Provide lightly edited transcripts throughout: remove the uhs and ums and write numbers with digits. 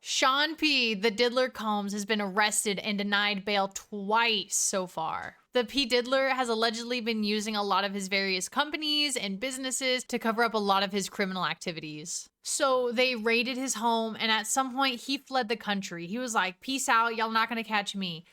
Sean P., the Diddler Combs, has been arrested and denied bail twice so far. The P. Diddler has allegedly been using a lot of his various companies and businesses to cover up a lot of his criminal activities. So they raided his home, and at some point he fled the country. He was like, peace out, y'all not gonna catch me.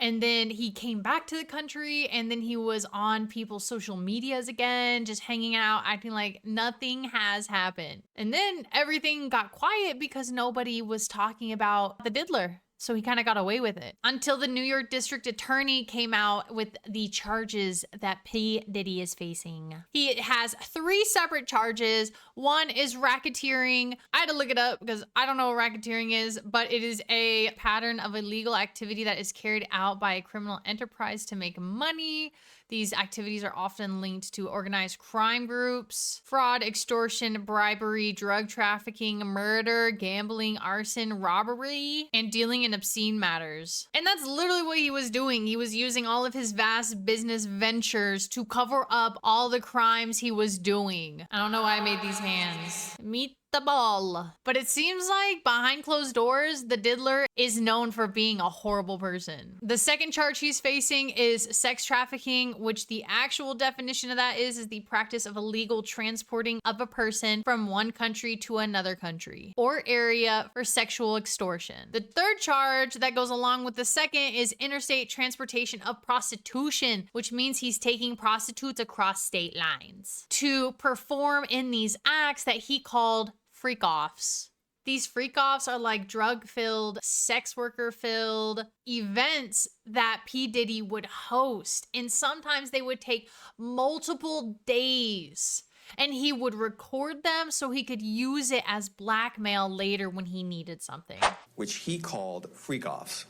And then he came back to the country, and then he was on people's social medias again, just hanging out, acting like nothing has happened. And then everything got quiet because nobody was talking about the Diddler. So he kind of got away with it until the New York District Attorney came out with the charges that P. Diddy is facing. He has 3 separate charges. One is racketeering. I had to look it up because I don't know what racketeering is, but it is a pattern of illegal activity that is carried out by a criminal enterprise to make money. These activities are often linked to organized crime groups, fraud, extortion, bribery, drug trafficking, murder, gambling, arson, robbery, and dealing in obscene matters. And that's literally what he was doing. He was using all of his vast business ventures to cover up all the crimes he was doing. I don't know why I made these hands. Meet the ball. But it seems like behind closed doors, the Diddler is known for being a horrible person. The second charge he's facing is sex trafficking, which the actual definition of that is the practice of illegal transporting of a person from one country to another country or area for sexual extortion. The third charge that goes along with the second is interstate transportation of prostitution, which means he's taking prostitutes across state lines to perform in these acts that he called freak-offs. These freak-offs are like drug-filled, sex worker-filled events that P. Diddy would host. And sometimes they would take multiple days. And he would record them so he could use it as blackmail later when he needed something. Which he called freak-offs.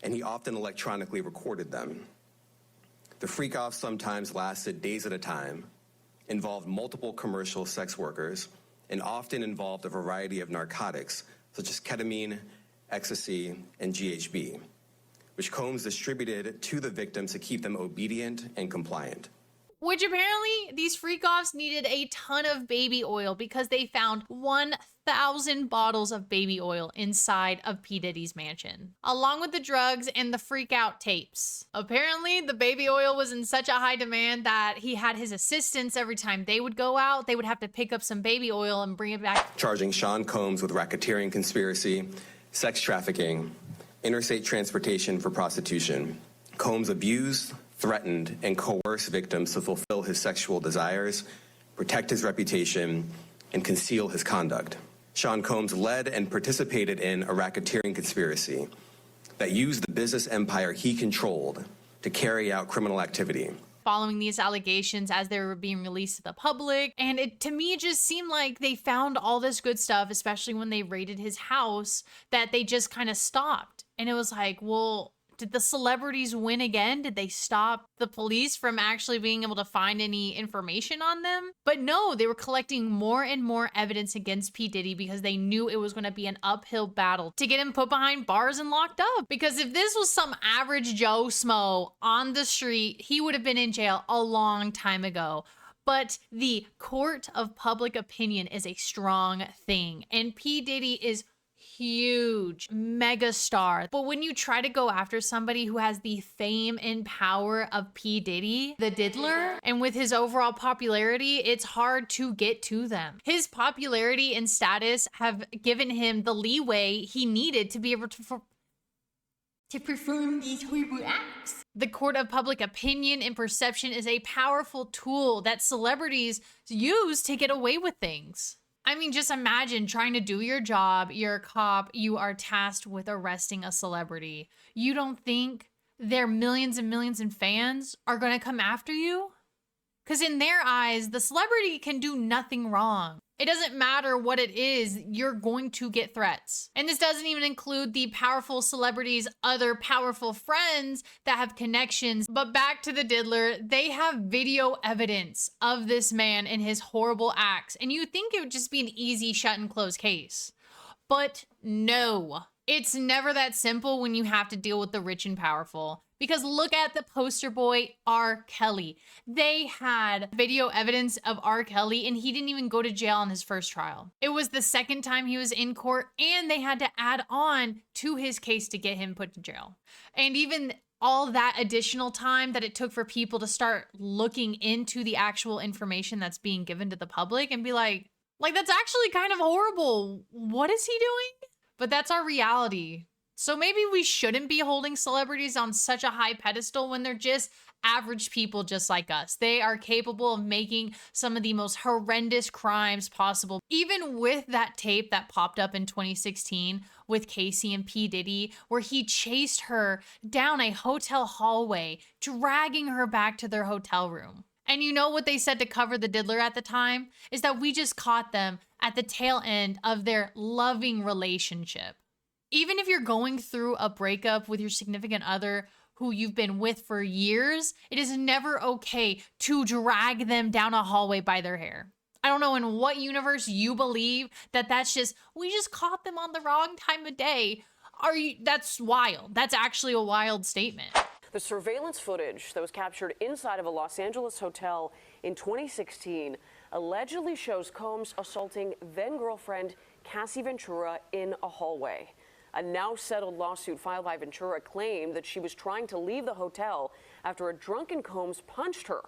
And he often electronically recorded them. The freak-offs sometimes lasted days at a time, involved multiple commercial sex workers, and often involved a variety of narcotics, such as ketamine, ecstasy, and GHB, which Combs distributed to the victims to keep them obedient and compliant. Which apparently these freak-offs needed a ton of baby oil because they found 1,000 bottles of baby oil inside of P. Diddy's mansion, along with the drugs and the freak-out tapes. Apparently, the baby oil was in such a high demand that he had his assistants every time they would go out, they would have to pick up some baby oil and bring it back. Charging Sean Combs with racketeering conspiracy, sex trafficking, interstate transportation for prostitution. Combs abused, threatened, and coerced victims to fulfill his sexual desires, protect his reputation, and conceal his conduct. Sean Combs led and participated in a racketeering conspiracy that used the business empire he controlled to carry out criminal activity. Following these allegations as they were being released to the public. And it, to me, just seemed like they found all this good stuff, especially when they raided his house, that they just kind of stopped. And it was like, well, did the celebrities win again? Did they stop the police from actually being able to find any information on them? But no, they were collecting more and more evidence against P. Diddy because they knew it was going to be an uphill battle to get him put behind bars and locked up. Because if this was some average Joe Smo on the street, he would have been in jail a long time ago. But the court of public opinion is a strong thing, and P. Diddy is huge, mega star. But when you try to go after somebody who has the fame and power of P. Diddy, the Diddler, and with his overall popularity, it's hard to get to them. His popularity and status have given him the leeway he needed to be able to perform these horrible acts. The court of public opinion and perception is a powerful tool that celebrities use to get away with things. I mean, just imagine trying to do your job. You're a cop. You are tasked with arresting a celebrity. You don't think their millions and millions of fans are going to come after you? Because in their eyes, the celebrity can do nothing wrong. It doesn't matter what it is, you're going to get threats. And this doesn't even include the powerful celebrities' other powerful friends that have connections. But back to the Diddler, they have video evidence of this man and his horrible acts. And you think it would just be an easy shut and close case. But no, it's never that simple when you have to deal with the rich and powerful. Because look at the poster boy, R. Kelly. They had video evidence of R. Kelly, and he didn't even go to jail on his first trial. It was the second time he was in court, and they had to add on to his case to get him put to jail. And even all that additional time that it took for people to start looking into the actual information that's being given to the public and be like, that's actually kind of horrible. What is he doing? But that's our reality. So maybe we shouldn't be holding celebrities on such a high pedestal when they're just average people just like us. They are capable of making some of the most horrendous crimes possible. Even with that tape that popped up in 2016 with Casey and P. Diddy, where he chased her down a hotel hallway, dragging her back to their hotel room. And you know what they said to cover the diddler at the time? Is that we just caught them at the tail end of their loving relationship. Even if you're going through a breakup with your significant other who you've been with for years, it is never okay to drag them down a hallway by their hair. I don't know in what universe you believe that's just, we just caught them on the wrong time of day. That's wild. That's actually a wild statement. The surveillance footage that was captured inside of a Los Angeles hotel in 2016 allegedly shows Combs assaulting then-girlfriend Cassie Ventura in a hallway. A now settled lawsuit filed by Ventura claimed that she was trying to leave the hotel after a drunken Combs punched her.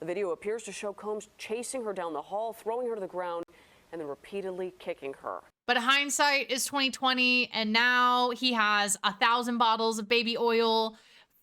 The video appears to show Combs chasing her down the hall, throwing her to the ground, and then repeatedly kicking her. But hindsight is 2020, and now he has 1,000 bottles of baby oil,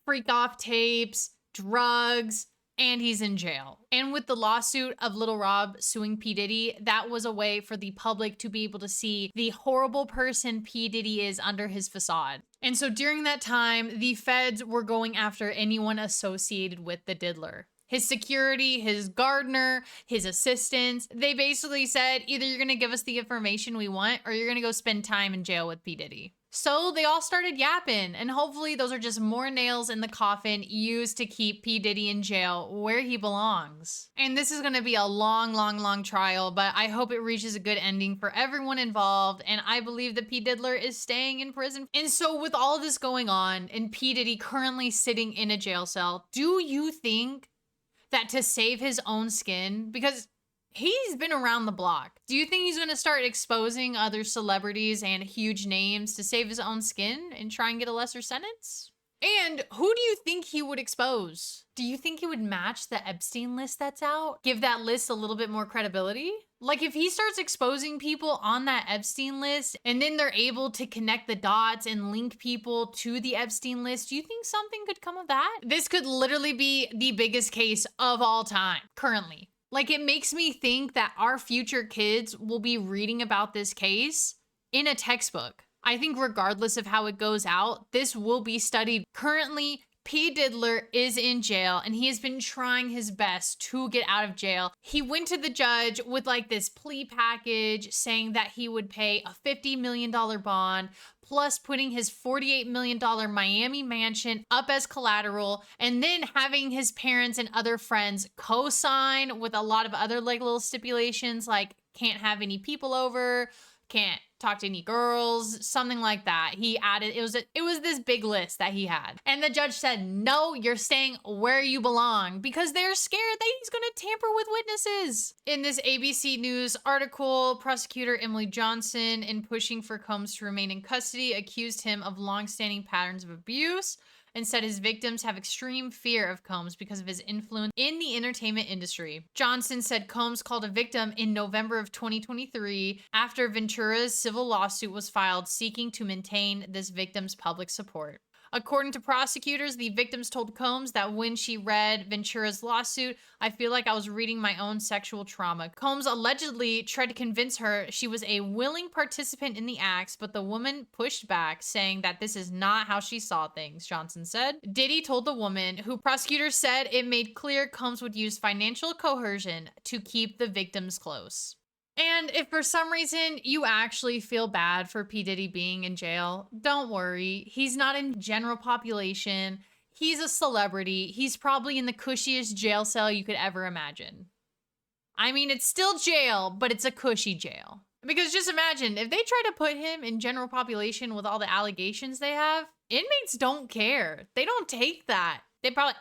freak off tapes, drugs, and he's in jail. And with the lawsuit of Little Rob suing P. Diddy, that was a way for the public to be able to see the horrible person P. Diddy is under his facade. And so during that time, the feds were going after anyone associated with the diddler. His security, his gardener, his assistants, they basically said, either you're gonna give us the information we want or you're gonna go spend time in jail with P. Diddy. So they all started yapping, and hopefully those are just more nails in the coffin used to keep P. Diddy in jail where he belongs. And this is gonna be a long, long, long trial, but I hope it reaches a good ending for everyone involved, and I believe that P. Diddler is staying in prison. And so with all of this going on, and P. Diddy currently sitting in a jail cell, do you think that to save his own skin, because he's been around the block, do you think he's going to start exposing other celebrities and huge names to save his own skin and try and get a lesser sentence? And who do you think he would expose? Do you think he would match the Epstein list that's out? Give that list a little bit more credibility? Like if he starts exposing people on that Epstein list and then they're able to connect the dots and link people to the Epstein list, do you think something could come of that? This could literally be the biggest case of all time currently. Like it makes me think that our future kids will be reading about this case in a textbook. I think regardless of how it goes out, this will be studied. Currently, P. Diddler is in jail and he has been trying his best to get out of jail. He went to the judge with like this plea package saying that he would pay a $50 million bond plus putting his $48 million Miami mansion up as collateral and then having his parents and other friends co-sign with a lot of other like little stipulations like can't have any people over, can't talk to any girls, something like that. He added, it was this big list that he had. And the judge said, no, you're staying where you belong because they're scared that he's gonna tamper with witnesses. In this ABC News article, prosecutor Emily Johnson, in pushing for Combs to remain in custody, accused him of longstanding patterns of abuse and said his victims have extreme fear of Combs because of his influence in the entertainment industry. Johnson said Combs called a victim in November of 2023 after Ventura's civil lawsuit was filed seeking to maintain this victim's public support. According to prosecutors, the victims told Combs that when she read Ventura's lawsuit, I feel like I was reading my own sexual trauma. Combs allegedly tried to convince her she was a willing participant in the acts, but the woman pushed back, saying that this is not how she saw things, Johnson said. Diddy told the woman, who prosecutors said it made clear Combs would use financial coercion to keep the victims close. And if for some reason you actually feel bad for P. Diddy being in jail, don't worry. He's not in general population. He's a celebrity. He's probably in the cushiest jail cell you could ever imagine. I mean, it's still jail, but it's a cushy jail. Because just imagine, if they try to put him in general population with all the allegations they have, inmates don't care. They don't take that. They probably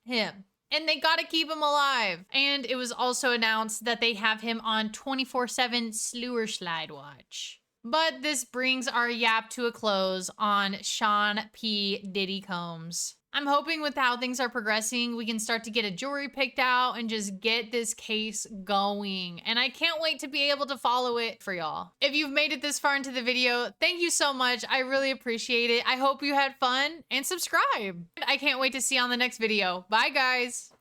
him. And they gotta keep him alive. And it was also announced that they have him on 24/7 slewer slide watch. But this brings our yap to a close on Sean P. Diddy Combs. I'm hoping with how things are progressing, we can start to get a jury picked out and just get this case going. And I can't wait to be able to follow it for y'all. If you've made it this far into the video, thank you so much. I really appreciate it. I hope you had fun and subscribe. I can't wait to see you on the next video. Bye, guys.